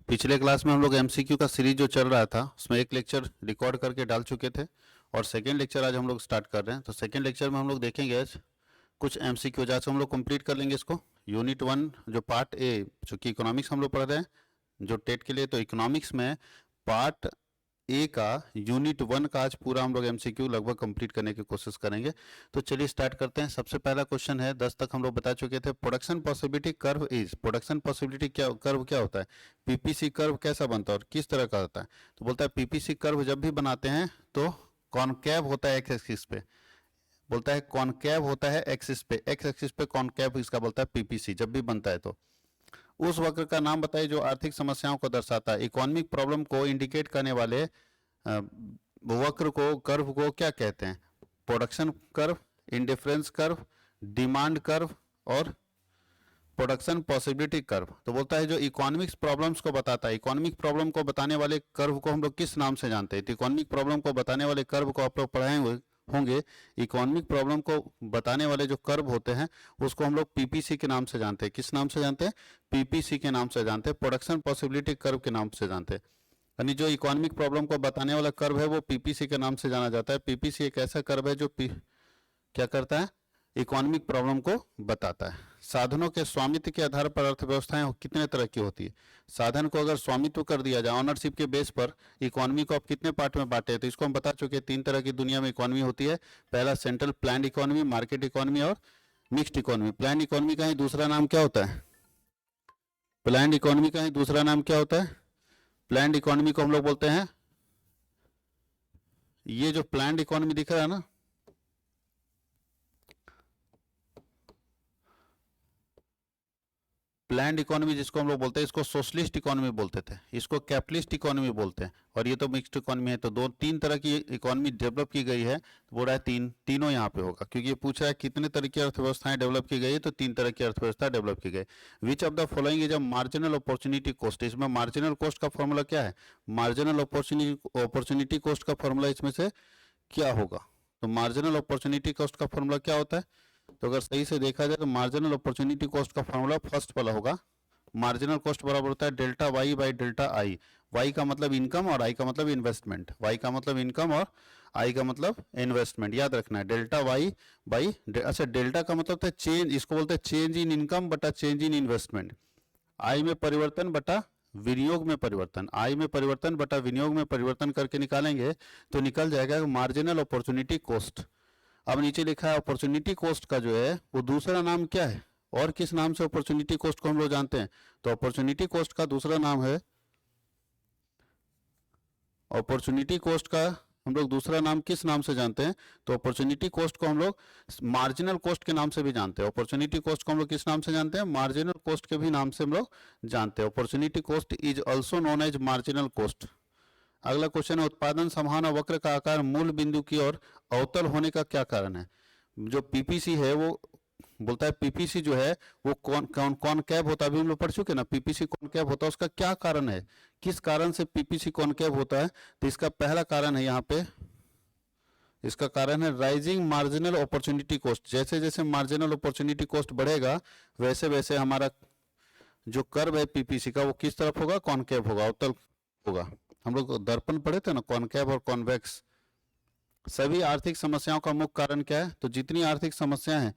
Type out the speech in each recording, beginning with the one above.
पिछले क्लास में हम लोग एमसीक्यू का सीरीज जो चल रहा था उसमें एक लेक्चर रिकॉर्ड करके डाल चुके थे और सेकेंड लेक्चर आज हम लोग स्टार्ट कर रहे हैं। तो सेकेंड लेक्चर में हम लोग देखेंगे आज कुछ एमसीक्यू, आज हम लोग कंप्लीट कर लेंगे इसको। यूनिट 1 जो पार्ट ए, जो कि इकोनॉमिक्स हम लोग पढ़ रहे हैं जो टेट के लिए, तो इकोनॉमिक्स में पार्ट ए का यूनिट 1 का आज पूरा हम लोग एमसीक्यू लगभग कंप्लीट करने की कोशिश करेंगे। तो चलिए स्टार्ट करते हैं। सबसे पहला क्वेश्चन है, 10 तक हम लोग बता चुके थे, production possibility curve is, production possibility क्या कर्व क्या होता है, पीपीसी कर्व कैसा बनता है और किस तरह का होता है। तो बोलता है पीपीसी कर्व जब भी बनाते हैं तो कॉनकेव होता है एक्स एक्सिस पे, बोलता है कॉनकेव होता है एक्सिस पे, एक्स एक्सिस पे कॉनकेव इसका बोलता है पीपीसी जब भी बनता है। तो उस वक्र का नाम बताइए जो आर्थिक समस्याओं को दर्शाता है। इकोनॉमिक प्रॉब्लम को इंडिकेट करने वाले वक्र को, कर्व को क्या कहते हैं? Production curve, indifference curve, demand curve और प्रोडक्शन पॉसिबिलिटी कर्व। तो बोलता है जो इकोनॉमिक्स प्रॉब्लम्स को बताता है, इकोनॉमिक प्रॉब्लम को बताने वाले कर्व को हम लोग किस नाम से जानते हैं? तो इकोनॉमिक प्रॉब्लम को बताने वाले कर्व को आप लोग पढ़ाए होंगे। इकोनॉमिक प्रॉब्लम को बताने वाले जो कर्व होते हैं उसको हम लोग पीपीसी के नाम से जानते हैं। किस नाम से जानते हैं? पीपीसी के नाम से जानते हैं, प्रोडक्शन पॉसिबिलिटी कर्व के नाम से जानते हैं। यानी जो इकोनॉमिक प्रॉब्लम को बताने वाला कर्व है वो पीपीसी के नाम से जाना जाता है। पीपीसी एक ऐसा कर्व है जो क्या करता है? इकोनॉमिक प्रॉब्लम को बताता है। साधनों के स्वामित्व के आधार पर अर्थव्यवस्थाएं कितने तरह की होती है? साधन को अगर स्वामित्व कर दिया जाए, ऑनरशिप के बेस पर इकोनॉमी को आप कितने पार्ट में बांटे? तो इसको हम बता चुके हैं, 3 तरह की दुनिया में इकोनॉमी होती है। पहला central planned economy, market economy और मिक्स्ड इकोनॉमी। प्लान्ड इकोनॉमी का ही दूसरा नाम क्या होता है? प्लान्ड इकोनॉमी का ही दूसरा नाम क्या होता है? प्लान्ड इकोनॉमी को हम लोग बोलते हैं, ये जो प्लान्ड इकोनॉमी दिख रहा है ना, प्लान्ड इकोनॉमी जिसको हम लोग बोलते हैं, इसको सोशलिस्ट इकोनॉमी बोलते थे, इसको कैपिटलिस्ट इकोनॉमी बोलते हैं, और ये तो मिक्स्ड इकोनॉमी है। तो 2-3 तरह की इकोनॉमी डेवलप की गई है। तो बोल रहा है तीनों यहाँ पे होगा, क्योंकि ये पूछ रहा है कितने तरह की अर्थव्यवस्थाएं डेवलप की गई है, तो 3 तरह की अर्थव्यवस्था डेवलप की गई। Which of the following is a marginal opportunity cost? इसमें मार्जिनल कॉस्ट का फॉर्मूला क्या है? मार्जिनल अपॉर्चुनिटी कॉस्ट का फॉर्मूला इसमें से क्या होगा? तो मार्जिनल अपॉर्चुनिटी कॉस्ट का फॉर्मूला क्या होता है? तो अगर सही से देखा जाए तो मार्जिनल अपॉर्चुनिटी कॉस्ट का फॉर्मूला फर्स्ट वाला होगा। मार्जिनल कॉस्ट बराबर होता है delta Y by delta I. Y का मतलब इनकम और आई का मतलब इन्वेस्टमेंट। वाई का मतलब इनकम और आई का मतलब इन्वेस्टमेंट, याद रखना है। डेल्टा वाई बाई, अच्छा डेल्टा का मतलब था चेंज, इसको बोलते हैं चेंज इन इनकम बटा चेंज इन इन्वेस्टमेंट। आई में परिवर्तन बटा विनियोग में परिवर्तन, आई में परिवर्तन बटा विनियोग में परिवर्तन करके निकालेंगे तो निकल जाएगा मार्जिनल अपॉर्चुनिटी कॉस्ट। अब नीचे लिखा है अपॉर्चुनिटी कॉस्ट का जो है वो दूसरा नाम क्या है, और किस नाम से अपॉर्चुनिटी कॉस्ट को हम लोग जानते हैं? तो अपॉर्चुनिटी कॉस्ट का दूसरा नाम है, अपॉर्चुनिटी कॉस्ट का हम लोग दूसरा नाम किस नाम से जानते हैं? तो अपॉर्चुनिटी कॉस्ट को हम लोग मार्जिनल कॉस्ट के नाम से भी जानते हैं। अपॉर्चुनिटी कॉस्ट को हम लोग किस नाम से जानते हैं? मार्जिनल कॉस्ट के भी नाम से हम लोग जानते हैं। Opportunity cost is also known as marginal cost. अगला क्वेश्चन है, उत्पादन संभावना वक्र का आकार मूल बिंदु की ओर अवतल होने का क्या कारण है? जो पीपीसी है वो बोलता है पीपीसी जो है वो कॉनकेव होता है, अभी हम लोग पढ़ चुके ना, पीपीसी कॉनकेव होता है, उसका क्या कारण है? किस कारण से पीपीसी कॉनकेव होता है? तो इसका पहला कारण है यहाँ पे, इसका कारण है राइजिंग मार्जिनल अपॉर्चुनिटी कॉस्ट। जैसे जैसे मार्जिनल अपॉर्चुनिटी कॉस्ट बढ़ेगा वैसे वैसे हमारा जो कर्व है पीपीसी का वो किस तरफ होगा? कॉनकेव होगा, अवतल होगा। हम लोग दर्पण पढ़े थे ना, कॉनकेव और कॉन्वेक्स। सभी आर्थिक समस्याओं का मुख्य कारण क्या है? तो जितनी आर्थिक समस्या है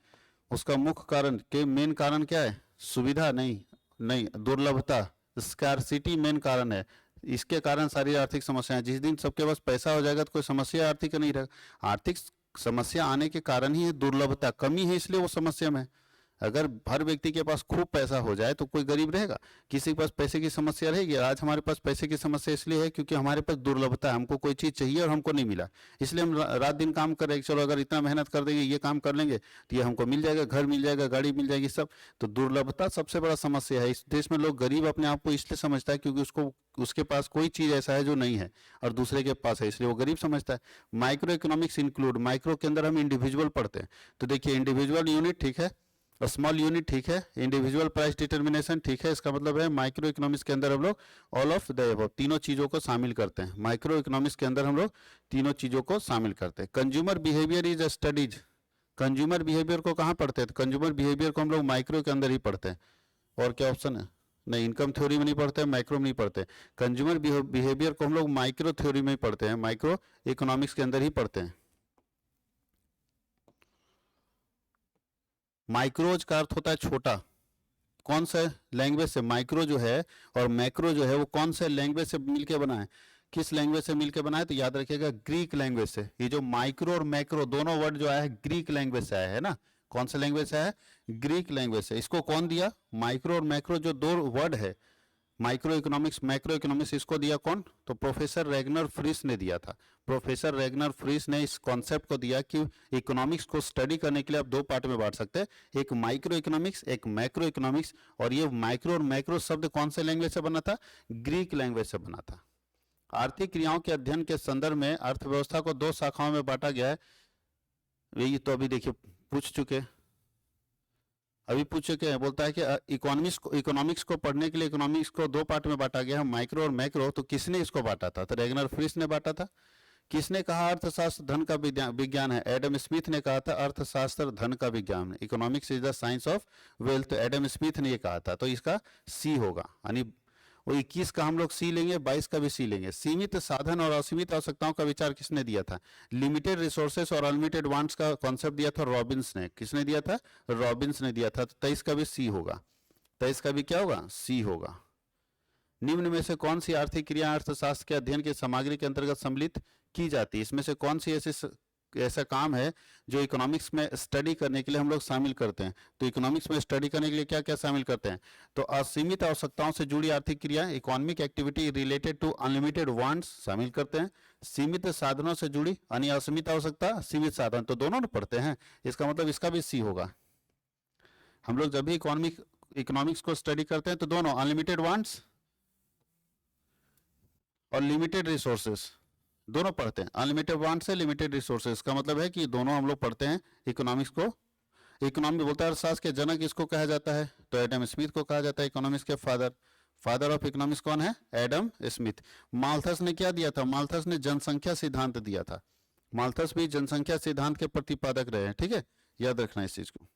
उसका मुख्य कारण के मेन कारण क्या है? सुविधा नहीं, दुर्लभता, स्कार्सिटी मेन कारण है। इसके कारण सारी आर्थिक समस्याएं, जिस दिन सबके पास पैसा हो जाएगा तो कोई समस्या आर्थिक नहीं रहेगा। आर्थिक समस्या आने के कारण ही है दुर्लभता, कमी है इसलिए वो समस्या में है। अगर हर व्यक्ति के पास खूब पैसा हो जाए तो कोई गरीब रहेगा? किसी के पास पैसे की समस्या रहेगी? आज हमारे पास पैसे की समस्या इसलिए है क्योंकि हमारे पास दुर्लभता है, हमको कोई चीज़ चाहिए और हमको नहीं मिला, इसलिए हम रात दिन काम कर रहे हैं। चलो अगर इतना मेहनत कर देंगे, ये काम कर लेंगे तो ये हमको मिल जाएगा, घर मिल जाएगा, गाड़ी मिल जाएगी, सब। तो दुर्लभता सबसे बड़ा समस्या है। इस देश में लोग गरीब अपने आप को इसलिए समझता है क्योंकि उसके पास कोई चीज़ ऐसा है जो नहीं है और दूसरे के पास है, इसलिए वो गरीब समझता है। माइक्रो इकोनॉमिक्स इंक्लूड, माइक्रो के अंदर हम इंडिविजुअल पढ़ते हैं। तो देखिए इंडिविजुअल यूनिट ठीक है, स्मॉल यूनिट ठीक है, इंडिविजुअल प्राइस डिटर्मिनेशन ठीक है, इसका मतलब है माइक्रो इकोनॉमिक्स के अंदर हम लोग ऑल ऑफ द अबव तीनों चीजों को शामिल करते हैं। माइक्रो इकोनॉमिक्स के अंदर हम लोग तीनों चीजों को शामिल करते हैं। Consumer behaviour is studies, consumer behaviour को कहाँ पढ़ते हैं? तो कंज्यूमर बिहेवियर को हम लोग माइक्रो के अंदर ही पढ़ते हैं। और क्या ऑप्शन है? नहीं, इनकम थ्योरी में नहीं पढ़ते, मैक्रो में नहीं पढ़ते। कंज्यूमर बिहेवियर को हम लोग माइक्रो थ्योरी में ही पढ़ते हैं, माइक्रो इकोनॉमिक्स के अंदर ही पढ़ते हैं। माइक्रोज का अर्थ होता है छोटा, कौन सा लैंग्वेज से, माइक्रो जो है और मैक्रो जो है वो कौन से लैंग्वेज से मिलके बना है, किस लैंग्वेज से मिलके बना है, तो याद रखिएगा ग्रीक लैंग्वेज से। ये जो माइक्रो और मैक्रो दोनों वर्ड जो आया है ग्रीक लैंग्वेज से आया है ना, कौन से लैंग्वेज से आया है, ग्रीक लैंग्वेज से। इसको कौन दिया, माइक्रो और मैक्रो जो दो वर्ड है, माइक्रो इकोनॉमिक्स मैक्रो इकोनॉमिक्स, इसको दिया कौन, तो प्रोफेसर रेगनर फ्रिस ने दिया था। प्रोफेसर रेगनर फ्रिस ने इस कॉन्सेप्ट को दिया कि इकोनॉमिक्स को स्टडी करने के लिए आप दो पार्ट में बांट सकते हैं, एक माइक्रो इकोनॉमिक्स, एक मैक्रो इकोनॉमिक्स। और ये माइक्रो और मैक्रो शब्द कौन से लैंग्वेज से बना था, ग्रीक लैंग्वेज से बना था। आर्थिक क्रियाओं के अध्ययन के संदर्भ में अर्थव्यवस्था को दो शाखाओं में बांटा गया है। यही तो अभी देखिए पूछ चुके, अभी पूछ चुके हैं। बोलता है कि इकोनॉमिक्स को पढ़ने के लिए इकोनॉमिक्स को दो पार्ट में बांटा गया है, माइक्रो और मैक्रो। तो किसने इसको बांटा था, तो रेगनर फ्रिस ने बांटा था। किसने कहा अर्थशास्त्र धन का विज्ञान है, एडम स्मिथ ने कहा था अर्थशास्त्र धन का विज्ञान है, economics is the science of wealth, तो एडम स्मिथ ने ये कहा था। तो इसका सी होगा, यानी वो 21 का हम लोग सी लेंगे, 22 का भी सी लेंगे। सीमित साधन और असीमित आवश्यकताओं का विचार किसने दिया था, लिमिटेड रिसोर्सेस और अनलिमिटेड वांट्स का कॉन्सेप्ट दिया था रॉबिन्स ने। किसने दिया था, रॉबिन्स ने दिया था। तो 23 का भी सी होगा, 23 का भी क्या होगा, सी होगा। निम्न में से कौन सी आर्थिक क्रिया अर्थशास्त्र के अध्ययन की सामग्री के अंतर्गत सम्मिलित की जाती है, इसमें से कौन सी ऐसा काम है जो इकोनॉमिक्स में स्टडी करने के लिए हम लोग शामिल करते हैं। तो इकोनॉमिक्स में स्टडी करने के लिए क्या क्या शामिल करते हैं, तो असीमित आवश्यकताओं से जुड़ी आर्थिक क्रिया, economic activity related to unlimited wants शामिल करते हैं। सीमित साधनों से जुड़ी यानी असीमित आवश्यकता, सीमित साधन, तो दोनों पढ़ते हैं। इसका मतलब इसका भी सी होगा। हम लोग जब भी इकोनॉमिक्स को स्टडी करते हैं तो दोनों अनलिमिटेड वांट्स और लिमिटेड रिसोर्सेस दोनों पढ़ते हैं। Unlimited want say limited resources का मतलब है कि दोनों हम लोग पढ़ते हैं इकोनॉमिक्स को। इकोनॉमिक बोलता है अर्थशास्त्र के जनक इसको कहा जाता है, तो एडम स्मिथ को कहा जाता है इकोनॉमिक्स के फादर। फादर ऑफ इकोनॉमिक्स कौन है, एडम स्मिथ। माल्थस ने क्या दिया था, माल्थस ने जनसंख्या सिद्धांत दिया था। माल्थस भी जनसंख्या सिद्धांत के प्रतिपादक रहे हैं, ठीक है, याद रखना इस चीज को।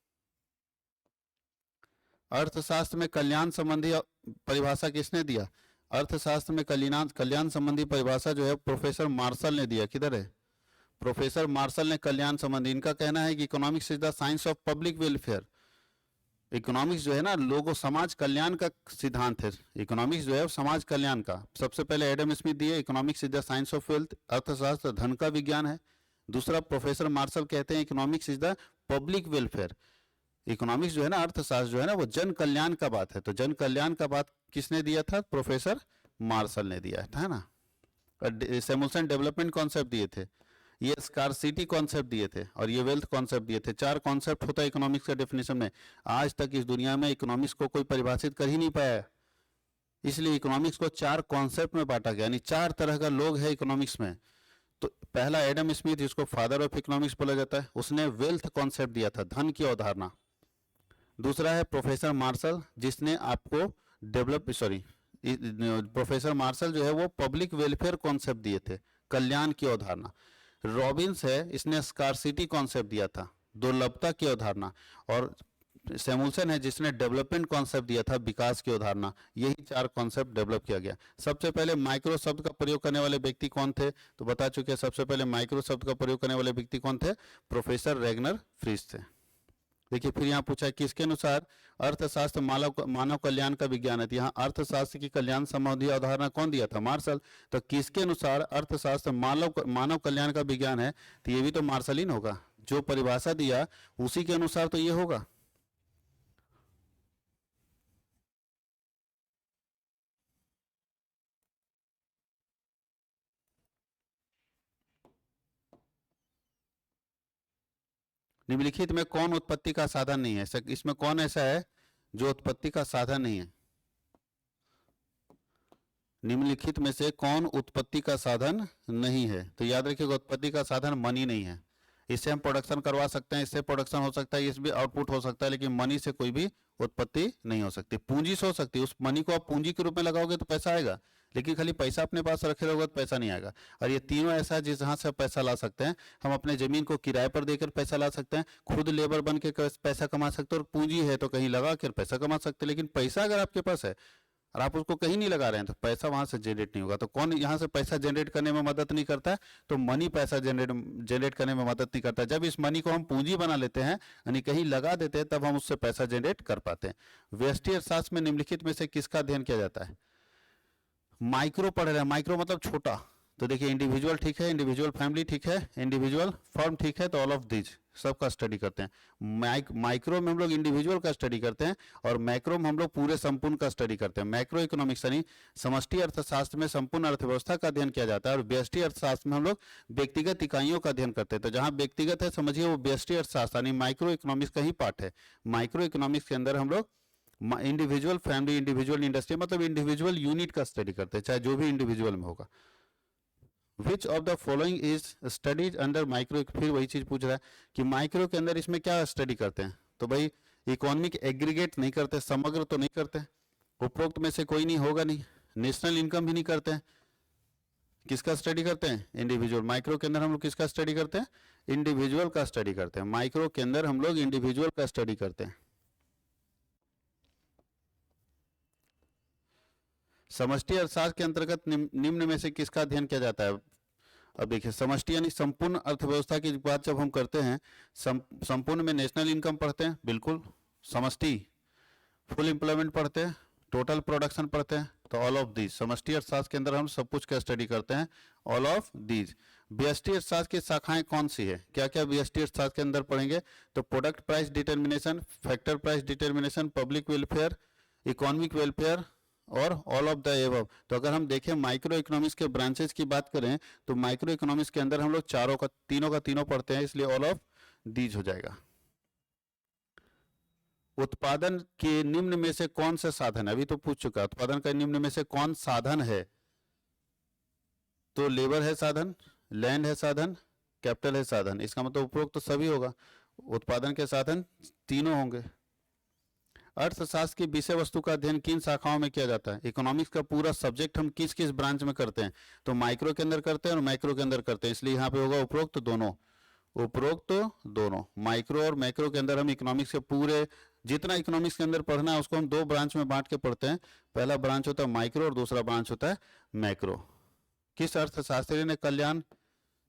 अर्थशास्त्र में कल्याण संबंधी परिभाषा किसने दिया, अर्थशास्त्र में कल्याण संबंधी परिभाषा जो है प्रोफेसर मार्शल ने दिया। किधर है, प्रोफेसर मार्शल ने कल्याण संबंधी, इनका कहना है कि economics is the science of public welfare. Economics जो है ना लोगों समाज कल्याण का सिद्धांत है, इकोनॉमिक्स जो है समाज कल्याण का। सबसे पहले एडम स्मिथ दिए economics is the science of wealth, अर्थशास्त्र धन का विज्ञान है। दूसरा प्रोफेसर मार्शल कहते हैं economics is the public welfare. Economics जो है ना अर्थशास्त्र जो है ना वो जन कल्याण का बात है, तो जन कल्याण का बात किसने दिया था, प्रोफेसर मार्शल ने दिया था ना। सैमुअल्सन डेवलपमेंट कॉन्सेप्ट दिए थे, ये स्कार्सिटी कॉन्सेप्ट दिए थे और ये वेल्थ कॉन्सेप्ट दिए थे। 4 कॉन्सेप्ट होता है इकोनॉमिक्स का डेफिनेशन में। आज तक इस दुनिया में इकोनॉमिक्स को कोई परिभाषित कर ही नहीं पाया, इसलिए इकोनॉमिक्स को 4 कॉन्सेप्ट में बांटा गया, यानी 4 तरह का लोग है इकोनॉमिक्स में। तो पहला एडम स्मिथ जिसको फादर ऑफ इकोनॉमिक्स बोला जाता है, उसने वेल्थ कॉन्सेप्ट दिया था, धन की अवधारणा। दूसरा है प्रोफेसर मार्शल जिसने आपको प्रोफेसर मार्शल जो है वो पब्लिक वेलफेयर कॉन्सेप्ट दिए थे, कल्याण की अवधारणा। रॉबिन्स है, इसने स्कार्सिटी कॉन्सेप्ट दिया था, दुर्लभता की अवधारणा। और सैमुअल्सन है जिसने डेवलपमेंट कॉन्सेप्ट दिया था, विकास की अवधारणा। यही 4 कॉन्सेप्ट डेवलप किया गया। सबसे पहले माइक्रो शब्द का प्रयोग करने वाले व्यक्ति कौन थे, तो बता चुके हैं। सबसे पहले माइक्रो शब्द का प्रयोग करने वाले व्यक्ति कौन थे, प्रोफेसर रेगनर फ्रिस थे। देखिए फिर यहाँ पूछा है किसके अनुसार अर्थशास्त्र मानव कल्याण का विज्ञान है, यहाँ अर्थशास्त्र की कल्याण संबंधी अवधारणा कौन दिया था, मार्शल। तो किसके अनुसार अर्थशास्त्र मानव कल्याण का विज्ञान है, तो ये भी तो मार्शल ही होगा। जो परिभाषा दिया उसी के अनुसार तो ये होगा। निम्नलिखित में कौन उत्पत्ति का साधन नहीं है, इसमें कौन ऐसा है जो उत्पत्ति का साधन नहीं है। निम्नलिखित में से कौन उत्पत्ति का साधन नहीं है, तो याद रखिएगा उत्पत्ति का साधन मनी नहीं है। इससे हम प्रोडक्शन करवा सकते हैं, इससे प्रोडक्शन हो सकता है, इसमें आउटपुट हो सकता है, लेकिन मनी से कोई भी उत्पत्ति नहीं हो सकती। पूंजी से हो सकती है, उस मनी को आप पूंजी के रूप में लगाओगे तो पैसा आएगा, लेकिन खाली पैसा अपने पास रखे रहोगे तो पैसा नहीं आएगा। और ये तीनों ऐसा है जिस जहाँ से पैसा ला सकते हैं। हम अपने जमीन को किराए पर देकर पैसा ला सकते हैं, खुद लेबर बन के पैसा कमा सकते हैं, और पूंजी है तो कहीं लगा कर पैसा कमा सकते हैं। लेकिन पैसा अगर आपके पास है और आप उसको कहीं नहीं लगा रहे हैं तो पैसा वहां से जनरेट नहीं होगा। तो कौन यहाँ से पैसा जनरेट करने में मदद नहीं करता है? तो मनी पैसा जनरेट करने में मदद नहीं करता। जब इस मनी को हम पूंजी बना लेते हैं यानी कहीं लगा देते हैं तब हम उससे पैसा जनरेट कर पाते हैं। व्यष्टि अर्थशास्त्र में निम्नलिखित में से किसका अध्ययन किया जाता है? माइक्रो पढ़ रहे हैं, माइक्रो मतलब छोटा, तो देखिए इंडिविजुअल ठीक है, इंडिविजुअल फैमिली ठीक है, इंडिविजुअल फर्म ठीक है, तो ऑल ऑफ दीज सबका स्टडी करते हैं। माइक्रो में हम लोग इंडिविजुअल का स्टडी करते हैं और मैक्रो में हम लोग पूरे संपूर्ण का स्टडी करते हैं। मैक्रो इकोनॉमिक्स यानी समष्टि अर्थशास्त्र में संपूर्ण अर्थव्यवस्था का अध्ययन किया जाता है और व्यष्टि अर्थशास्त्र में हम लोग व्यक्तिगत इकाइयों का अध्ययन करते हैं। तो जहां व्यक्तिगत है समझिए वो व्यष्टि अर्थशास्त्र यानी माइक्रो इकोनॉमिक्स का ही पार्ट है। माइक्रो इकोनॉमिक्स के अंदर हम लोग इंडिविजुअल फैमिली, इंडिविजुअल इंडस्ट्री मतलब इंडिविजुअल यूनिट का स्टडी करते हैं, चाहे जो भी इंडिविजुअल में होगा। Which of the following is studies under micro, फिर वही चीज पूछ रहा है कि माइक्रो के अंदर इसमें क्या स्टडी करते हैं? तो भाई इकोनॉमिक एग्रीगेट नहीं करते, समग्र तो नहीं करते, उपरोक्त में से कोई नहीं होगा नहीं, नेशनल इनकम भी नहीं करते हैं। किसका स्टडी करते हैं? इंडिविजुअल। माइक्रो के अंदर हम लोग किसका स्टडी करते हैं? इंडिविजुअल का स्टडी करते हैं। माइक्रो के अंदर हम लोग इंडिविजुअल का स्टडी करते हैं। समष्टि अर्थशास्त्र के अंतर्गत निम्न में से किसका अध्ययन किया जाता है? अब देखिए समष्टि यानी संपूर्ण अर्थव्यवस्था की बात जब हम करते हैं, संपूर्ण में नेशनल इनकम पढ़ते हैं, बिल्कुल। समष्टि फुल एम्प्लॉयमेंट पढ़ते हैं, टोटल प्रोडक्शन पढ़ते हैं, तो ऑल ऑफ दीज समष्टि अर्थशास्त्र के अंदर हम सब कुछ का स्टडी करते हैं, ऑल ऑफ दीज। व्यष्टि अर्थशास्त्र की शाखाएं कौन सी है? क्या क्या व्यष्टि अर्थशास्त्र के अंदर पढ़ेंगे? तो product price determination, factor price determination, public welfare, economic welfare और ऑल ऑफ द एबव। तो अगर हम देखें माइक्रो इकोनॉमिक्स के ब्रांचेस की बात करें तो माइक्रो इकोनॉमिक्स के अंदर हम लोग तीनों का तीनों पढ़ते हैं, इसलिए ऑल ऑफ दीज हो जाएगा। उत्पादन के निम्न में से कौन सा साधन है? अभी तो पूछ चुका, उत्पादन का निम्न में से कौन साधन है? तो लेबर है साधन, लैंड है साधन, कैपिटल है साधन। इसका मतलब उपरोक्त तो सभी होगा, उत्पादन के साधन तीनों होंगे। अर्थशास्त्र की विषय वस्तु का अध्ययन किन शाखाओं में किया जाता है? इकोनॉमिक्स का पूरा सब्जेक्ट हम किस किस ब्रांच में करते हैं? तो माइक्रो के अंदर करते हैं और मैक्रो के अंदर करते हैं, इसलिए यहाँ पे होगा उपरोक्त दोनों। उपरोक्त दोनों माइक्रो और मैक्रो के अंदर हम इकोनॉमिक्स के पूरे जितना इकोनॉमिक्स के अंदर पढ़ना है उसको हम दो ब्रांच में बांट के पढ़ते हैं। पहला ब्रांच होता है माइक्रो और दूसरा ब्रांच होता है मैक्रो। किस अर्थशास्त्री ने कल्याण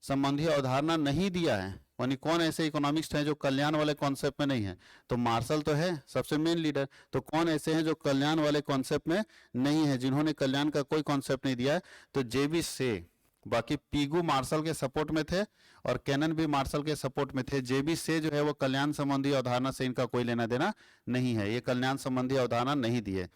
संबंधी अवधारणा नहीं दिया है? यानी कौन ऐसे इकोनॉमिक्स हैं जो कल्याण वाले कॉन्सेप्ट में नहीं है? तो मार्शल तो है सबसे मेन लीडर, तो कौन ऐसे हैं जो कल्याण वाले कॉन्सेप्ट में नहीं है, जिन्होंने कल्याण का कोई कॉन्सेप्ट नहीं दिया है? तो जेबी से। बाकी पीगू मार्शल के सपोर्ट में थे और कैनन भी मार्शल के सपोर्ट में थे। जेबी से जो है वो कल्याण संबंधी अवधारणा से इनका कोई लेना देना नहीं है, ये कल्याण संबंधी अवधारणा नहीं दी है।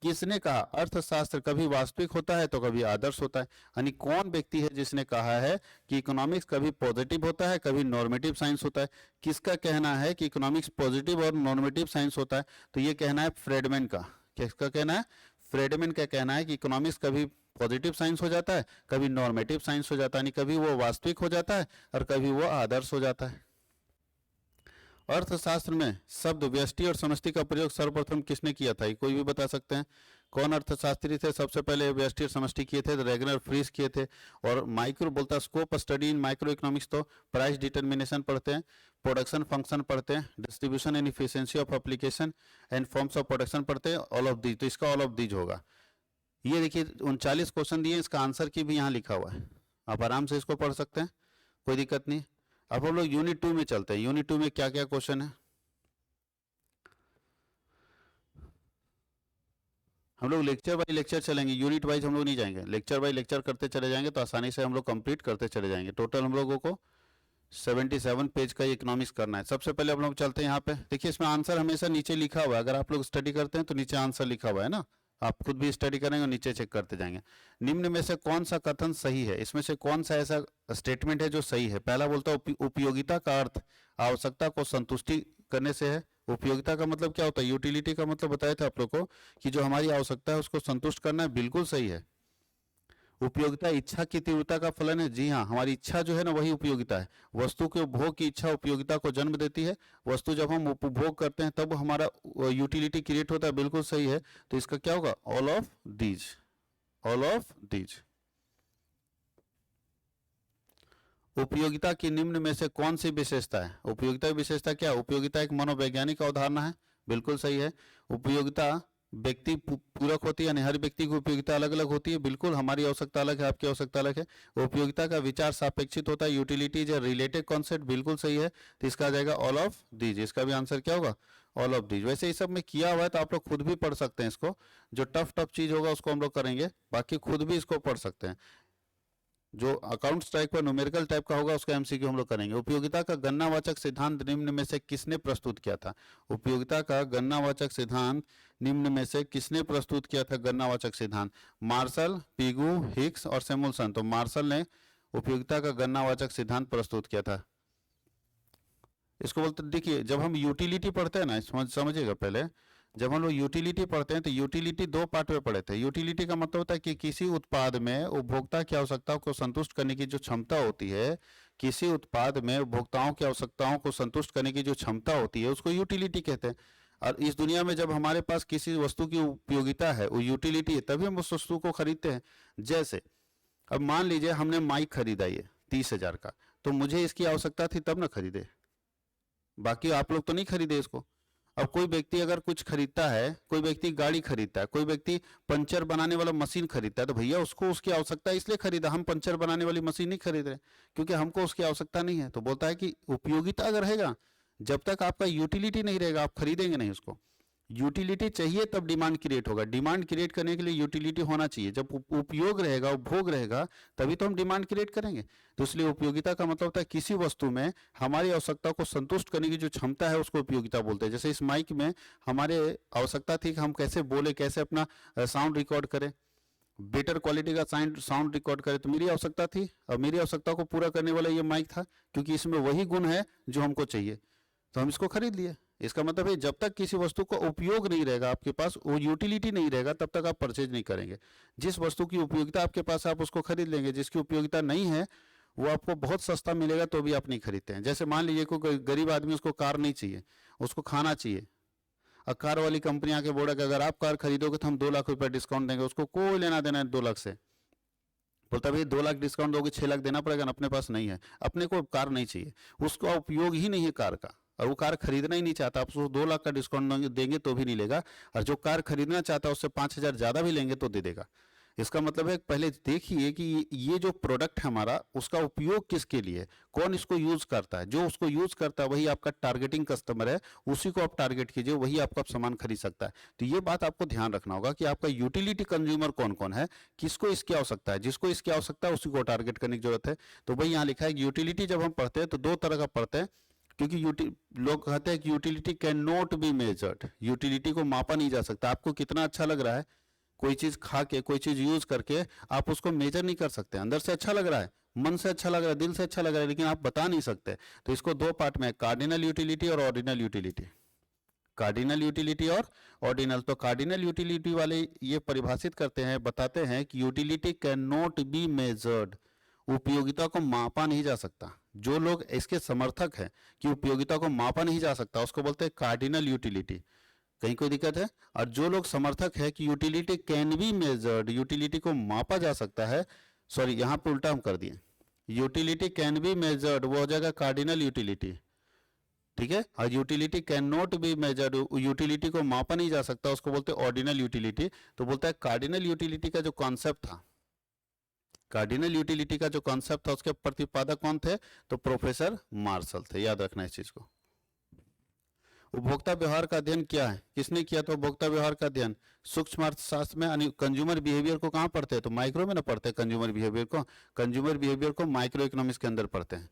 किसने कहा अर्थशास्त्र कभी वास्तविक होता है तो कभी आदर्श होता है? यानी कौन व्यक्ति है जिसने कहा है कि इकोनॉमिक्स कभी पॉजिटिव होता है कभी नॉर्मेटिव साइंस होता है? किसका कहना है कि इकोनॉमिक्स पॉजिटिव और नॉर्मेटिव साइंस होता है? तो ये कहना है फ्रेडमैन का। किसका कहना है? फ्रेडमैन का कहना है कि इकोनॉमिक्स कभी पॉजिटिव साइंस हो जाता है कभी नॉर्मेटिव साइंस हो जाता है, यानी कभी वो वास्तविक हो जाता है और कभी वो आदर्श हो जाता है। अर्थशास्त्र में शब्द व्यष्टि और समष्टि का प्रयोग सर्वप्रथम किसने किया था? कोई भी बता सकते हैं कौन अर्थशास्त्री थे सबसे पहले व्यष्टि और समष्टि किए थे? तो रेगनर फ्रीज किए थे। और माइक्रो बोलता scope study in micro economics, तो प्राइस डिटर्मिनेशन पढ़ते हैं, प्रोडक्शन फंक्शन पढ़ते हैं, distribution and efficiency of application and forms of production पढ़ते हैं, ऑल ऑफ दीज। तो इसका ऑल ऑफ दीज होगा। ये देखिए 39 क्वेश्चन दिए, इसका आंसर की भी यहाँ लिखा हुआ है, आप आराम से इसको पढ़ सकते हैं, कोई दिक्कत नहीं। अब हम लोग यूनिट 2 में चलते हैं। यूनिट 2 में क्या क्या क्वेश्चन है? हम लोग लेक्चर बाय लेक्चर चलेंगे, यूनिट वाइज हम लोग नहीं जाएंगे, लेक्चर बाय लेक्चर करते चले जाएंगे तो आसानी से हम लोग कंप्लीट करते चले जाएंगे। टोटल हम लोगों को 77 पेज का इकोनॉमिक्स करना है। सबसे पहले हम लोग चलते हैं यहाँ पे, देखिए इसमें आंसर हमेशा नीचे लिखा हुआ है, अगर आप लोग स्टडी करते हैं तो नीचे आंसर लिखा हुआ है ना, आप खुद भी स्टडी करेंगे और नीचे चेक करते जाएंगे। निम्न में से कौन सा कथन सही है? इसमें से कौन सा ऐसा स्टेटमेंट है जो सही है? पहला बोलता है उपयोगिता का अर्थ आवश्यकता को संतुष्टि करने से है। उपयोगिता का मतलब क्या होता है? यूटिलिटी का मतलब बताया था आप लोग को कि जो हमारी आवश्यकता है उसको संतुष्ट करना है, बिल्कुल सही है। उपयोगिता इच्छा की तीव्रता का फलन है, जी हाँ, हमारी इच्छा जो है ना वही उपयोगिता है। वस्तु के उपभोग की इच्छा उपयोगिता को जन्म देती है। वस्तु जब हम उपभोग करते हैं तब हमारा यूटिलिटी क्रिएट होता है, बिल्कुल सही है। तो इसका क्या होगा? All of these, all of these. उपयोगिता की निम्न में से कौन सी विशेषता है? उपयोगिता की विशेषता क्या? उपयोगिता एक मनोवैज्ञानिक अवधारणा है, बिल्कुल सही है। उपयोगिता व्यक्ति पूरक होती है, यानी हर व्यक्ति की उपयोगिता अलग अलग होती है। बिल्कुल, हमारी आवश्यकता अलग है, आपकी आवश्यकता अलग है। उपयोगिता का विचार सापेक्षित होता है। Utility is a related concept, बिल्कुल सही है। तो इसका आ जाएगा ऑल ऑफ दीज, इसका भी आंसर क्या होगा? All of these. वैसे ये सब में किया हुआ है तो आप लोग खुद भी पढ़ सकते हैं इसको। जो टफ टफ चीज होगा उसको हम लोग करेंगे, बाकी खुद भी इसको पढ़ सकते हैं। जो अकाउंट्स टाइप का न्यूमेरिकल टाइप का होगा उसका एमसीक्यू हम लोग करेंगे। उपयोगिता का गणनावाचक सिद्धांत निम्न में से किसने प्रस्तुत किया था? उपयोगिता का गणनावाचक सिद्धांत निम्न में से किसने प्रस्तुत किया था? गणनावाचक सिद्धांत मार्शल, पिगू, हिक्स और सैमुअल्सन। तो मार्शल ने उपयोगिता का गणनावाचक सिद्धांत प्रस्तुत किया था। इसको बोलते, देखिए जब हम यूटिलिटी पढ़ते हैं ना, समझिएगा पहले, जब हम लोग यूटिलिटी पढ़ते हैं तो यूटिलिटी दो पार्ट में पढ़े थे। यूटिलिटी का मतलब होता है कि किसी उत्पाद में उपभोक्ता की आवश्यकताओं को संतुष्ट करने की जो क्षमता होती है, किसी उत्पाद में उपभोक्ताओं की आवश्यकताओं को संतुष्ट करने की जो क्षमता होती है उसको यूटिलिटी कहते हैं। और इस दुनिया में जब हमारे पास किसी वस्तु की उपयोगिता है, वो यूटिलिटी है, तभी हम उस वस्तु को खरीदते हैं। जैसे अब मान लीजिए हमने माइक खरीदा ये 30,000 का, तो मुझे इसकी आवश्यकता थी तब ना खरीदे, बाकी आप लोग तो नहीं खरीदे इसको। अब कोई व्यक्ति अगर कुछ खरीदता है, कोई व्यक्ति गाड़ी खरीदता है, कोई व्यक्ति पंचर बनाने वाला मशीन खरीदता है, तो भैया उसको उसकी आवश्यकता इसलिए खरीदा, हम पंचर बनाने वाली मशीन नहीं खरीद रहे क्योंकि हमको उसकी आवश्यकता नहीं है। तो बोलता है कि उपयोगिता अगर रहेगा, जब तक आपका यूटिलिटी नहीं रहेगा आप खरीदेंगे नहीं उसको। यूटिलिटी चाहिए तब डिमांड क्रिएट होगा। डिमांड क्रिएट करने के लिए यूटिलिटी होना चाहिए। जब उपयोग रहेगा, उपभोग रहेगा, तभी तो हम डिमांड क्रिएट करेंगे। तो इसलिए उपयोगिता का मतलब होता है किसी वस्तु में हमारी आवश्यकता को संतुष्ट करने की जो क्षमता है उसको उपयोगिता बोलते हैं। जैसे इस माइक में हमारे आवश्यकता थी कि हम कैसे बोले, कैसे अपना साउंड रिकॉर्ड करें, बेटर क्वालिटी का साउंड रिकॉर्ड करें, तो मेरी आवश्यकता थी और मेरी आवश्यकता को पूरा करने वाला ये माइक था, क्योंकि इसमें वही गुण है जो हमको चाहिए, तो हम इसको खरीद लिए। इसका मतलब है जब तक किसी वस्तु का उपयोग नहीं रहेगा आपके पास, वो यूटिलिटी नहीं रहेगा, तब तक आप परचेज नहीं करेंगे। जिस वस्तु की उपयोगिता आपके पास आप उसको खरीद लेंगे, जिसकी उपयोगिता नहीं है वो आपको बहुत सस्ता मिलेगा तो भी आप नहीं खरीदते हैं। जैसे मान लीजिए कोई गरीब आदमी, उसको कार नहीं चाहिए, उसको खाना चाहिए, और कार वाली कंपनी आके बोला कि अगर आप कार खरीदोगे तो हम 2 लाख रुपए डिस्काउंट देंगे, उसको कोई लेना देना है 2 लाख से। बोलता भाई 2 लाख डिस्काउंट दोगे, 6 लाख देना पड़ेगा ना, अपने पास नहीं है, अपने को कार नहीं चाहिए, उसका उपयोग ही नहीं है कार का, और वो कार खरीदना ही नहीं चाहता, आप उसको 2 लाख का डिस्काउंट देंगे तो भी नहीं लेगा, और जो कार खरीदना चाहता है उससे 5,000 ज्यादा भी लेंगे तो दे देगा। इसका मतलब है पहले देखिए कि ये जो प्रोडक्ट है हमारा, उसका उपयोग किसके लिए, कौन इसको यूज करता है। जो उसको यूज करता है वही आपका टारगेटिंग कस्टमर है, उसी को आप टारगेट कीजिए, वही आपका सामान खरीद सकता है। तो ये बात आपको ध्यान रखना होगा कि आपका यूटिलिटी कंज्यूमर कौन कौन है, किसको इसकी आवश्यकता है, जिसको इसकी आवश्यकता है उसी को टारगेट करने की जरूरत है। तो भाई यहाँ लिखा है यूटिलिटी जब हम पढ़ते हैं तो 2 तरह का पढ़ते हैं, क्योंकि लोग कहते हैं कि utility can not be measured, utility को मापा नहीं जा सकता। आपको कितना अच्छा लग रहा है, कोई चीज खा के, कोई चीज यूज करके आप उसको मेजर नहीं कर सकते। अंदर से अच्छा लग रहा है, मन से अच्छा लग रहा है, दिल से अच्छा लग रहा है, लेकिन आप बता नहीं सकते। तो इसको 2 पार्ट में, कार्डिनल यूटिलिटी और ऑर्डिनल यूटिलिटी। कार्डिनल यूटिलिटी और ऑर्डिनल। तो कार्डिनल यूटिलिटी वाले ये परिभाषित करते हैं, बताते हैं कि utility can not be measured, उपयोगिता को मापा नहीं जा सकता। जो लोग इसके समर्थक हैं कि उपयोगिता को मापा नहीं जा सकता, उसको बोलते हैं कार्डिनल यूटिलिटी। कहीं कोई दिक्कत है? और जो लोग समर्थक है कि utility can be measured, utility को मापा जा सकता है, सॉरी यहाँ पे उल्टा हम कर दिए, यूटिलिटी कैन बी मेजर्ड वो हो जाएगा कार्डिनल यूटिलिटी, ठीक है। और utility can not be measured, utility को मापा नहीं जा सकता, उसको बोलते हैं ऑर्डिनल यूटिलिटी। तो बोलता है कार्डिनल यूटिलिटी का जो कॉन्सेप्ट था, कार्डिनल यूटिलिटी का जो कॉन्सेप्ट था उसके प्रतिपादक कौन थे? तो प्रोफेसर मार्शल थे, याद रखना इस चीज को। उपभोक्ता व्यवहार का अध्ययन क्या है, किसने किया? तो उपभोक्ता व्यवहार का अध्ययन सूक्ष्म अर्थशास्त्र में कंज्यूमर बिहेवियर को कहाँ पढ़ते हैं? तो माइक्रो में ना पढ़ते हैं कंज्यूमर बिहेवियर को। कंज्यूमर बिहेवियर को माइक्रो इकोनॉमिक्स के अंदर पढ़ते हैं।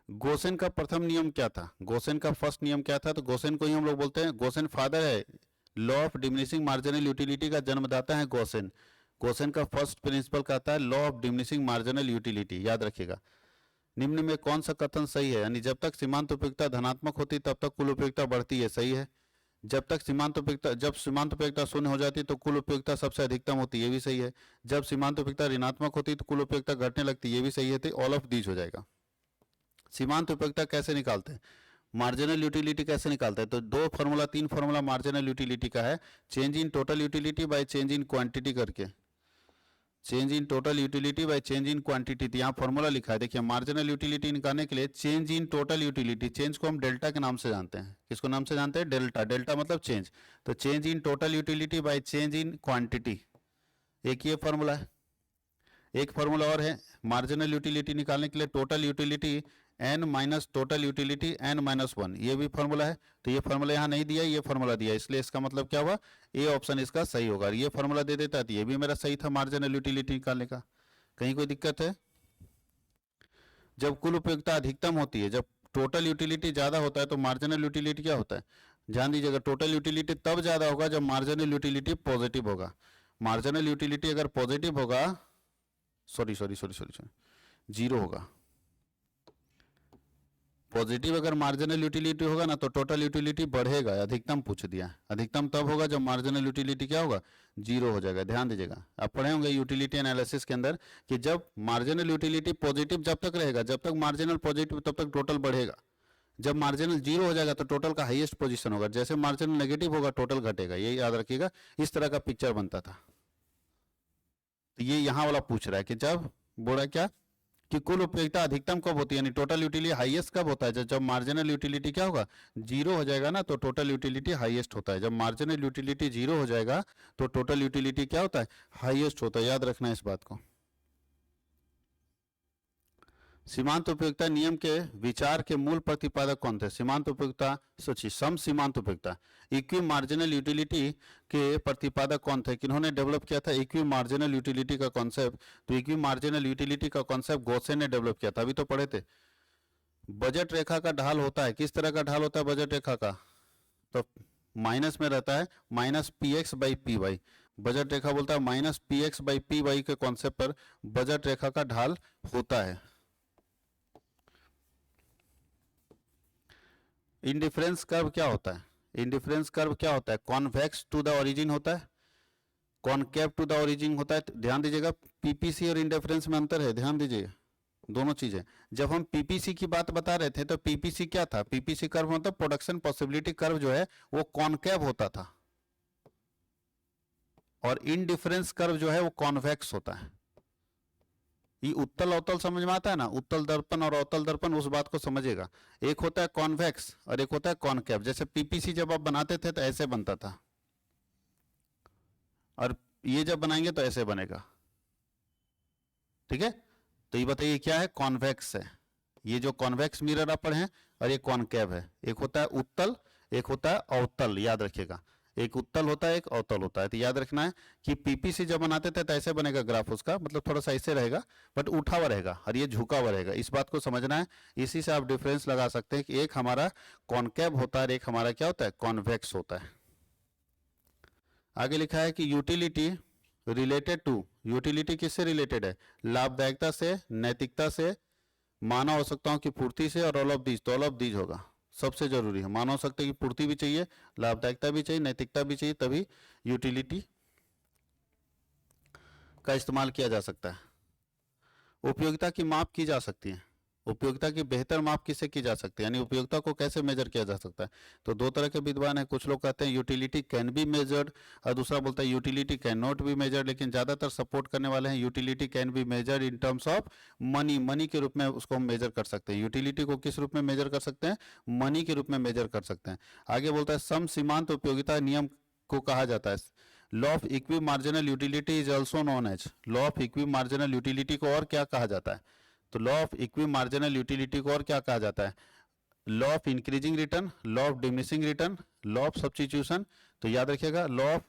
गोसेन का प्रथम नियम क्या था? गोसेन का फर्स्ट नियम क्या था? तो गोसेन को ही हम लोग बोलते हैं, गोसेन फादर है law of diminishing marginal utility का जन्मदाता है गोसेन। गोसेन का फर्स्ट प्रिंसिपल कहता है law of diminishing marginal utility, याद रखिएगा। निम्न में कौन सा कथन सही है? यानी जब तक सीमांत उपयोगिता धनात्मक होती तब तक कुल उपयोगिता बढ़ती है, सही है। जब तक सीमांत उपयोगिता, जब सीमांत उपयोगिता शून्य हो जाती है तो कुल उपयोगिता सबसे अधिकतम होती है, ये भी सही है। जब सीमांत उपयोगिता ऋणात्मक होती है तो कुल उपयोगिता घटने लगती है, ये भी सही है। तो ऑल ऑफ दीज हो जाएगा। सीमांत उपयोगिता कैसे निकालते हैं, मार्जिनल यूटिलिटी कैसे निकालते हैं? तो 2 फॉर्मूला 3 फॉर्मूला मार्जिनल यूटिलिटी का है, change in total utility by change in quantity करके। Change in total utility by change in quantity. तो यहाँ फॉर्मूला लिखा है, देखिए मार्जिनल यूटिलिटी निकालने के लिए change in total utility, change को हम डेल्टा के नाम से जानते हैं। किसको नाम से जानते हैं? डेल्टा। डेल्टा मतलब चेंज। तो change in total utility by change in quantity, एक ये फॉर्मूला है। एक फॉर्मूला और है मार्जिनल यूटिलिटी निकालने के लिए, total utility n minus total utility n minus 1, ये भी फॉर्मूला है। तो ये फॉर्मूला यहाँ नहीं दिया, ये फॉर्मूला दिया, इसलिए इसका मतलब क्या हुआ? ए ऑप्शन इसका सही होगा। ये फॉर्मूला दे देता तो ये भी मेरा सही था मार्जिनल यूटिलिटी निकालने का। कहीं कोई दिक्कत है? जब कुल उपयोगिता अधिकतम होती है, जब टोटल यूटिलिटी ज्यादा होता है तो मार्जिनल यूटिलिटी क्या होता है? ध्यान दीजिएगा, टोटल यूटिलिटी तब ज्यादा होगा जब मार्जिनल यूटिलिटी पॉजिटिव होगा। मार्जिनल यूटिलिटी अगर पॉजिटिव होगा, सॉरी जीरो होगा। पॉजिटिव अगर मार्जिनल यूटिलिटी होगा ना तो टोटल यूटिलिटी बढ़ेगा। अधिकतम पूछ दिया, अधिकतम तब होगा जब मार्जिनल यूटिलिटी क्या होगा? जीरो हो जाएगा। ध्यान दीजिएगा, आप पढ़े होंगे यूटिलिटी एनालिसिस के अंदर कि जब मार्जिनल यूटिलिटी पॉजिटिव जब तक रहेगा, जब तक मार्जिनल पॉजिटिव तब तक टोटल बढ़ेगा। जब मार्जिनल जीरो हो जाएगा तो टोटल का हाईएस्ट पोजीशन होगा। जैसे मार्जिनल नेगेटिव होगा टोटल घटेगा। ये याद रखिएगा, इस तरह का पिक्चर बनता था। तो ये यहाँ वाला पूछ रहा है कि जब बोला क्या कि कुल उपयोगिता अधिकतम कब होती है, यानी टोटल यूटिलिटी हाईएस्ट कब होता है? जब मार्जिनल यूटिलिटी क्या होगा? जीरो हो जाएगा ना, तो टोटल यूटिलिटी हाईएस्ट होता है। जब मार्जिनल यूटिलिटी जीरो हो जाएगा तो टोटल यूटिलिटी क्या होता है? हाईएस्ट होता है। याद रखना है इस बात को। सीमांत उपयोगिता नियम के विचार के मूल प्रतिपादक कौन थे? सीमांत उपयोगिता, सोचिए, सम सीमांत उपयोगिता, इक्वी मार्जिनल यूटिलिटी के प्रतिपादक कौन थे? किन्होंने डेवलप किया था इक्वी मार्जिनल यूटिलिटी का कॉन्सेप्ट? तो इक्वी मार्जिनल यूटिलिटी का कॉन्सेप्ट गोसे ने डेवलप किया था। अभी तो पढ़े थे। बजट रेखा का ढाल होता है, किस तरह का ढाल होता है बजट रेखा का? तो माइनस में रहता है, minus P X by P Y. Budget रेखा बोलता है minus P X by P Y के कॉन्सेप्ट पर बजट रेखा का ढाल होता है। इंडिफरेंस कर्व क्या होता है? इंडिफरेंस कर्व क्या होता है? कॉन्वेक्स टू द ओरिजिन होता है, कॉनकेव टू द ओरिजिन होता है। ध्यान दीजिएगा, पीपीसी और इंडिफरेंस में अंतर है, ध्यान दीजिए दोनों चीजें। जब हम पीपीसी की बात बता रहे थे तो पीपीसी क्या था? पीपीसी कर्व मतलब प्रोडक्शन पॉसिबिलिटी कर्व जो है वो कॉनकेव होता था, और इंडिफरेंस कर्व जो है वो कॉन्वेक्स होता है। ये उत्तल अवतल समझ में आता है ना? उत्तल दर्पण और अवतल दर्पण, उस बात को समझिएगा। एक होता है कॉन्वेक्स और एक होता है कॉनकेव। जैसे पीपीसी जब आप बनाते थे तो ऐसे बनता था, और ये जब बनाएंगे तो ऐसे बनेगा। ठीक है, तो ये बताइए क्या है? कॉन्वेक्स है। ये जो कॉन्वेक्स मिरर आप पढ़े हैं, और ये कॉनकेव है। एक होता है उत्तल, एक होता है अवतल, याद रखिएगा। एक उत्तल होता है, एक अवतल होता है। तो याद रखना है कि पीपीसी जब बनाते थे तो ऐसे बनेगा ग्राफ उसका, मतलब थोड़ा सा ऐसे रहेगा, बट उठा हुआ रहेगा, और ये झुका हुआ रहेगा। इस बात को समझना है। इसी से आप डिफरेंस लगा सकते हैं कि एक हमारा कॉनकेव होता है, एक हमारा क्या होता है? कॉन्वेक्स होता है। आगे लिखा है कि यूटिलिटी रिलेटेड टू, यूटिलिटी किससे रिलेटेड है? लाभदायकता से, नैतिकता से, मानव आवश्यकताओं की पूर्ति से, और ऑल ऑफ दीज। तो ऑल ऑफ दीज होगा, सबसे जरूरी है। मानव आवश्यकता की पूर्ति भी चाहिए, लाभदायकता भी चाहिए, नैतिकता भी चाहिए, तभी यूटिलिटी का इस्तेमाल किया जा सकता है। उपयोगिता की माप की जा सकती है। उपयोगिता की बेहतर माप किससे की जा सकती है, यानी उपयोगिता को कैसे मेजर किया जा सकता है? तो दो तरह के विद्वान हैं। कुछ लोग कहते हैं यूटिलिटी कैन बी मेजर्ड, और दूसरा बोलता है utility can not be measured. लेकिन ज्यादातर सपोर्ट करने वाले हैं utility can be measured in terms of money. Money के रूप में उसको हम मेजर कर सकते हैं। यूटिलिटी को किस रूप में मेजर कर सकते हैं? मनी के रूप में मेजर कर सकते हैं। आगे बोलता है सम सीमांत उपयोगिता नियम को कहा जाता है, law of equi marginal utility is also known as. Law of equi marginal utility को और क्या कहा जाता है? तो law of equi marginal utility को और क्या कहा जाता है? Law of increasing return, law of diminishing return, law of substitution. तो याद रखिएगा, law of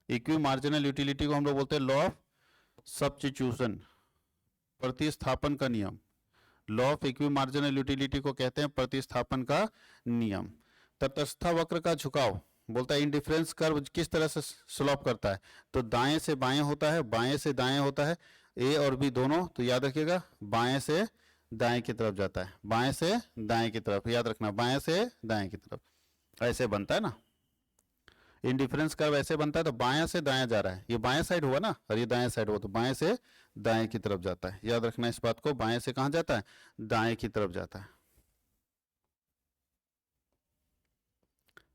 equi marginal utility को हम लोग बोलते हैं लॉ ऑफ सब्स्टिट्यूशन, प्रतिस्थापन का नियम। Law of equi marginal utility को कहते हैं प्रतिस्थापन का नियम। तटस्थ वक्र का झुकाव बोलता है इंडिफरेंस कर्व किस तरह से स्लोप करता है? तो दाएं से बाएं होता है, बाएं से दाएं होता है, ए और बी दोनों। तो याद रखिएगा, बाएं से दाएं की तरफ जाता है, बाएं से दाएं की तरफ। याद रखना, बाएं से दाएं की तरफ ऐसे बनता है ना। इंडिफरेंस कर्व ऐसे बनता है, तो बाएं से दाएं जा रहा है, ये बाएं साइड हुआ ना, और ये दाएं साइड हुआ, तो बाएं से दाएं की तरफ जाता है। याद रखना इस बात को, बाएं से कहां जाता है? दाएं की तरफ जाता है।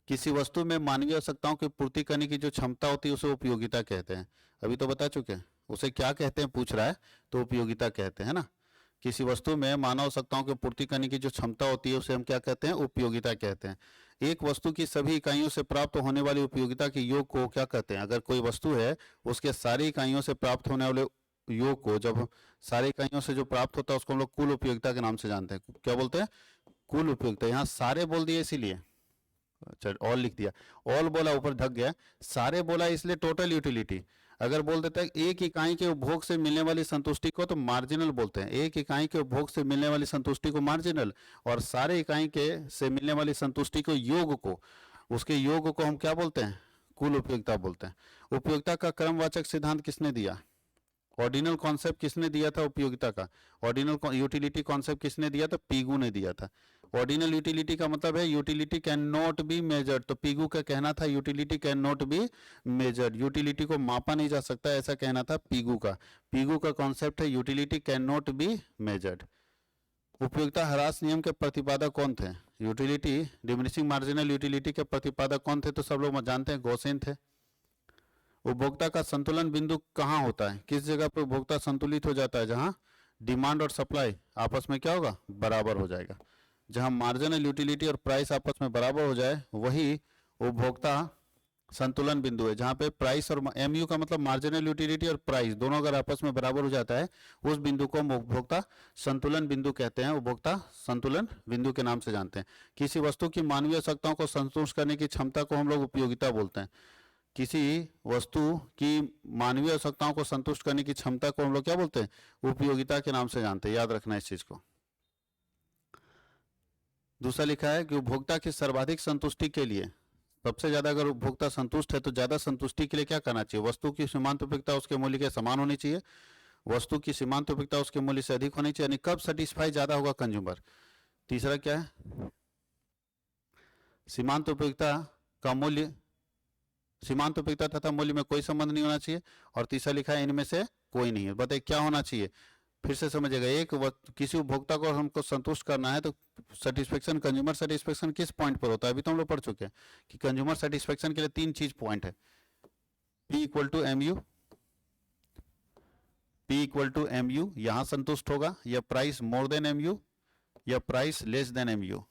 किसी वस्तु में मानवीय आवश्यकताओं की पूर्ति करने की जो क्षमता होती है उसे उपयोगिता कहते हैं। अभी तो बता चुके हैं। उसे क्या कहते हैं पूछ रहा है, तो उपयोगिता कहते हैं ना। किसी वस्तु में मानव आवश्यकताओं की पूर्ति करने की जो क्षमता होती है उसे हम क्या कहते हैं, उपयोगिता कहते हैं। एक वस्तु की सभी इकाइयों से प्राप्त होने वाली उपयोगिता के योग को क्या कहते हैं, अगर कोई वस्तु है उसके सारी इकाइयों से प्राप्त होने वाले योग को, जब सारी इकाइयों से जो प्राप्त होता है उसको हम लोग कुल उपयोगिता के नाम से जानते हैं। क्या बोलते हैं, कुल उपयोगिता। यहाँ सारे बोल दिए इसीलिए, अच्छा ऑल लिख दिया, ऑल बोला ऊपर ढक गया, सारे बोला इसलिए टोटल यूटिलिटी। अगर बोल देता है एक इकाई के उपभोग से मिलने वाली संतुष्टि को तो मार्जिनल बोलते हैं, एक इकाई के उपभोग से मिलने वाली संतुष्टि को मार्जिनल, और सारे इकाई के से मिलने वाली संतुष्टि को योग को, उसके योग को हम क्या बोलते हैं, कुल उपयोगिता बोलते हैं। उपयोगिता का क्रमवाचक सिद्धांत किसने दिया, ऑर्डिनल कॉन्सेप्ट किसने दिया था उपयोगिता का, ऑर्डिनल यूटिलिटी कॉन्सेप्ट किसने दिया था, पीगू ने दिया था। ऑर्डिनल यूटिलिटी का मतलब है utility can not be measured, तो पीगू का कहना था utility can not be measured, utility को मापा नहीं जा सकता, ऐसा कहना था पीगू का। पीगू का कॉन्सेप्ट है utility can not be measured. उपयोगिता ह्रास नियम के प्रतिपादक कौन थे, यूटिलिटी डिमिनिशिंग मार्जिनल यूटिलिटी के प्रतिपादक कौन थे, तो सब लोग जानते हैं गोसेन थे। उपभोक्ता का संतुलन बिंदु कहाँ होता है, किस जगह पर उपभोक्ता संतुलित हो जाता है, जहाँ डिमांड और सप्लाई आपस में क्या होगा, बराबर हो जाएगा। जहाँ मार्जिनल यूटिलिटी और प्राइस आपस में बराबर हो जाए वही उपभोक्ता संतुलन बिंदु है। जहाँ पे प्राइस और एमयू का मतलब मार्जिनल यूटिलिटी और प्राइस दोनों अगर आपस में बराबर हो जाता है उस बिंदु को हम उपभोक्ता संतुलन बिंदु कहते हैं, उपभोक्ता संतुलन बिंदु के नाम से जानते हैं। किसी वस्तु की मानवीय आवश्यकताओं को संतुष्ट करने की क्षमता को हम लोग उपयोगिता बोलते हैं। किसी वस्तु की मानवीय आवश्यकताओं को संतुष्ट करने की क्षमता को हम लोग क्या बोलते हैं, उपयोगिता के नाम से जानते हैं, याद रखना इस चीज को। दूसरा लिखा है कि उपभोक्ता की सर्वाधिक संतुष्टि के लिए, सबसे ज्यादा अगर उपभोक्ता संतुष्ट है तो ज्यादा संतुष्टि के लिए क्या करना चाहिए, वस्तु की सीमांत उपयोगिता उसके मूल्य के समान होनी चाहिए, वस्तु की सीमांत उपयोगिता उसके मूल्य से अधिक होनी चाहिए, यानी कब सेटिस्फाई ज्यादा होगा कंज्यूमर। तीसरा क्या है, सीमांत उपयोगिता का मूल्य, सीमांत उपयोगिता तथा मूल्य में कोई संबंध नहीं होना चाहिए, और तीसरा लिखा है इनमें से कोई नहीं है। बताइए क्या होना चाहिए, फिर से समझिएगा, एक किसी उपभोक्ता को हमको संतुष्ट करना है तो सेटिस्फेक्शन, कंज्यूमर सेटिस्फेक्शन किस पॉइंट पर होता है, अभी तो हम लोग पढ़ चुके हैं कि कंज्यूमर सेटिस्फेक्शन के लिए तीन चीज पॉइंट है, P equal to M U, P equal to M U यहां संतुष्ट होगा, या price more than M U, या price less than M U.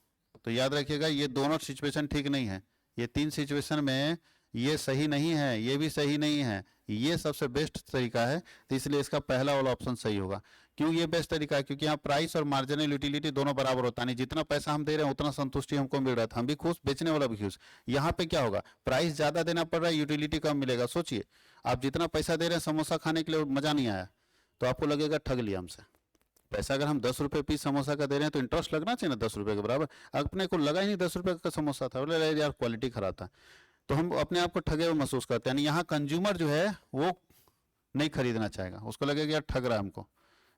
तो याद रखिएगा ये दोनों सिचुएशन ठीक नहीं है, ये तीन सिचुएशन में ये सही नहीं है, ये भी सही नहीं है, ये सबसे बेस्ट तरीका है, तो इसलिए इसका पहला वाला ऑप्शन सही होगा। क्यों ये बेस्ट तरीका है, क्योंकि यहाँ प्राइस और मार्जिनल यूटिलिटी दोनों बराबर होता नहीं, जितना पैसा हम दे रहे हैं उतना संतुष्टि हमको मिल रहा था, हम भी खुश, बेचने वाला भी खुश। यहाँ पे क्या होगा, प्राइस ज्यादा देना पड़ रहा है, यूटिलिटी कम मिलेगा। सोचिए आप जितना पैसा दे रहे हैं समोसा खाने के लिए, मजा नहीं आया तो आपको लगेगा ठग लिया हमसे पैसा। अगर हम 10 रुपये पीस समोसा का दे रहे हैं तो इंटरेस्ट लगना चाहिए ना 10 रुपये के बराबर, अपने को लगा ही नहीं 10 रुपये का समोसा था, बोले यार क्वालिटी खराब था, तो हम अपने आप को ठगे हुए महसूस करते हैं। यानी यहाँ कंज्यूमर जो है वो नहीं खरीदना चाहेगा, उसको लगेगा यार ठग रहा है हमको,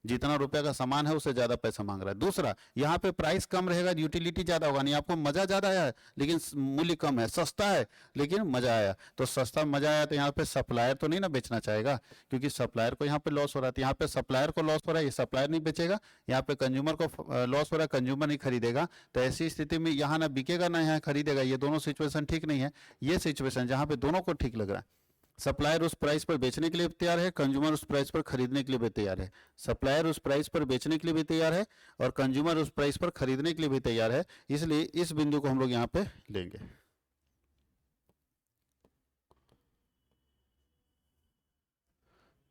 जितना रुपए का सामान है उससे ज्यादा पैसा मांग रहा है। दूसरा यहाँ पे प्राइस कम रहेगा, यूटिलिटी ज्यादा होगा, नहीं आपको मजा ज्यादा आया लेकिन मूल्य कम है, सस्ता है लेकिन मजा आया, तो सस्ता मजा आया तो यहाँ पे सप्लायर तो नहीं ना बेचना चाहेगा, क्योंकि सप्लायर को यहाँ पे लॉस हो रहा है, यहाँ पे सप्लायर को लॉस हो रहा है, ये सप्लायर नहीं बेचेगा, यहाँ पे कंज्यूमर को लॉस हो रहा है, कंज्यूमर नहीं खरीदेगा। तो ऐसी स्थिति में यहाँ ना बिकेगा ना यहाँ खरीदेगा, ये दोनों सिचुएशन ठीक नहीं है। ये सिचुएशन जहाँ पे दोनों को ठीक लग रहा है, सप्लायर उस प्राइस पर बेचने के लिए तैयार है, कंज्यूमर उस प्राइस पर खरीदने के लिए भी तैयार है, सप्लायर उस प्राइस पर बेचने के लिए भी तैयार है और कंज्यूमर उस प्राइस पर खरीदने के लिए भी तैयार है, इसलिए इस बिंदु को हम लोग यहाँ पे लेंगे।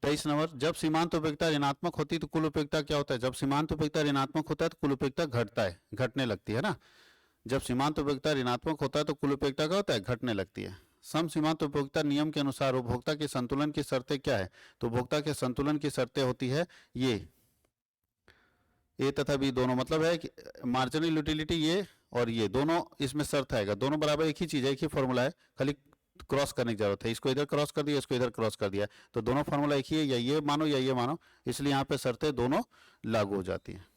तेईस नंबर, जब सीमांत उपयोगिता ऋणात्मक होती है तो कुल उपयोगिता क्या होता है, जब सीमांत उपयोगिता ऋणात्मक होता है तो कुल उपयोगिता घटता है, घटने लगती है ना। जब सीमांत उपयोगिता ऋणात्मक होता है तो कुल उपयोगिता क्या होता है, घटने लगती है। सम सीमांत उपयोगिता नियम के अनुसार उपभोक्ता के संतुलन की शर्तें क्या है, तो उपभोक्ता के संतुलन की शर्तें होती है ये ए तथा बी दोनों, मतलब है कि मार्जिनल यूटिलिटी ये और ये दोनों इसमें शर्त आएगा, दोनों बराबर एक ही चीज है, एक ही फॉर्मूला है, खाली क्रॉस करने की जरूरत है, इसको इधर क्रॉस कर दिया, इसको इधर क्रॉस कर दिया, तो दोनों फॉर्मूला एक ही है, या ये मानो या ये मानो, इसलिए यहाँ पे शर्तें दोनों लागू हो जाती है।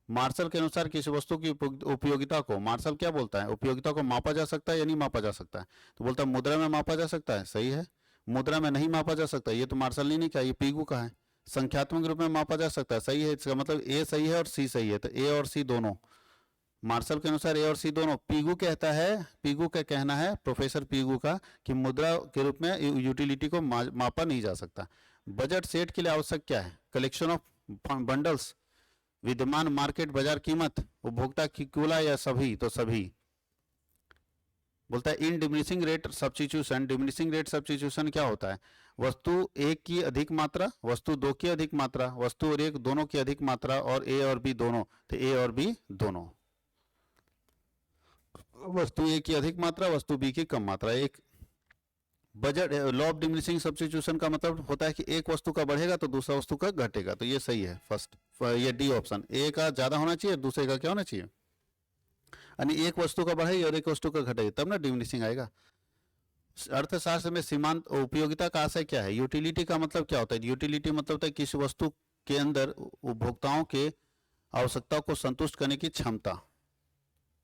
मार्शल के अनुसार किसी वस्तु की उपयोगिता को, मार्शल क्या बोलता है, उपयोगिता को मापा जा सकता है या नहीं मापा जा सकता है, तो बोलता है मुद्रा में मापा जा सकता है, सही है। मुद्रा में नहीं मापा जा सकता, ये तो मार्शल ने नहीं कहा, ये पीगू का है। संख्यात्मक रूप में मापा जा सकता है, सही है, इसका मतलब ए सही है और सी सही है, तो ए और सी दोनों मार्शल के अनुसार ए और सी दोनों। पीगू कहता है, पीगू का कहना है, प्रोफेसर पीगू का, कि मुद्रा के रूप में यूटिलिटी को मापा नहीं जा सकता। बजट सेट के लिए आवश्यक क्या है? कलेक्शन ऑफ बंडल्स, विद्यमान मार्केट बाजार कीमत, उपभोक्ता की कुला या सभी? तो सभी। बोलता है in diminishing rate substitution, diminishing rate substitution क्या होता है? वस्तु एक की अधिक मात्रा, वस्तु दो की अधिक मात्रा, वस्तु और एक दोनों की अधिक मात्रा, और ए और बी दोनों। तो ए और बी दोनों। वस्तु ए की अधिक मात्रा, वस्तु बी की कम मात्रा। एक budget law of diminishing substitution का मतलब होता है कि एक वस्तु का बढ़ेगा तो दूसरा वस्तु का घटेगा। तो ये सही है फर्स्ट, ये डी ऑप्शन। ए का ज्यादा होना चाहिए, दूसरे का क्या होना चाहिए? यानी एक वस्तु का बढ़ेगी और एक वस्तु का घटेगी, तब ना डिमिनिशिंग आएगा। अर्थशास्त्र में सीमांत उपयोगिता का आशय क्या है? यूटिलिटी का मतलब क्या होता है? यूटिलिटी मतलब होता है किसी वस्तु के अंदर उपभोक्ताओं के आवश्यकताओं को संतुष्ट करने की क्षमता।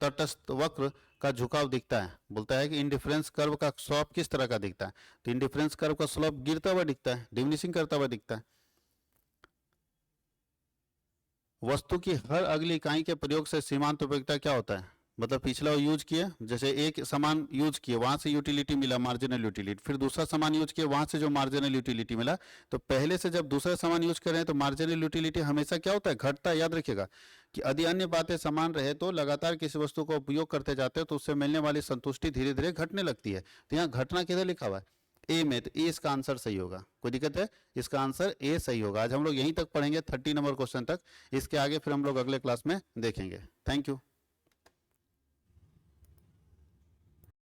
तटस्थ वक्र का झुकाव दिखता है। बोलता है कि इंडिफरेंस कर्व का स्लोप किस तरह का दिखता है? तो इंडिफरेंस कर्व का स्लोप गिरता हुआ दिखता है, डिमिनिशिंग करता हुआ दिखता है। वस्तु की हर अगली इकाई के प्रयोग से सीमांत उपयोगिता क्या होता है? मतलब पिछला यूज किया, जैसे एक सामान यूज किए वहां से यूटिलिटी मिला, मार्जिनल यूटिलिटी, फिर दूसरा सामान यूज किया वहां से जो मार्जिनल यूटिलिटी मिला, तो पहले से जब दूसरा सामान यूज कर रहे हैं तो मार्जिनल यूटिलिटी हमेशा क्या होता है? घटता है। याद रखिएगा कि यदि अन्य बातें समान रहे तो लगातार किसी वस्तु का उपयोग करते जाते हो तो उससे मिलने वाली संतुष्टि धीरे धीरे घटने लगती है। तो यहाँ घटना किधर लिखा हुआ है? ए में। तो ए इसका आंसर सही होगा। कोई दिक्कत है? इसका आंसर ए सही होगा। आज हम लोग यहीं तक पढ़ेंगे 30 नंबर क्वेश्चन तक। इसके आगे फिर हम लोग अगले क्लास में देखेंगे। Thank you.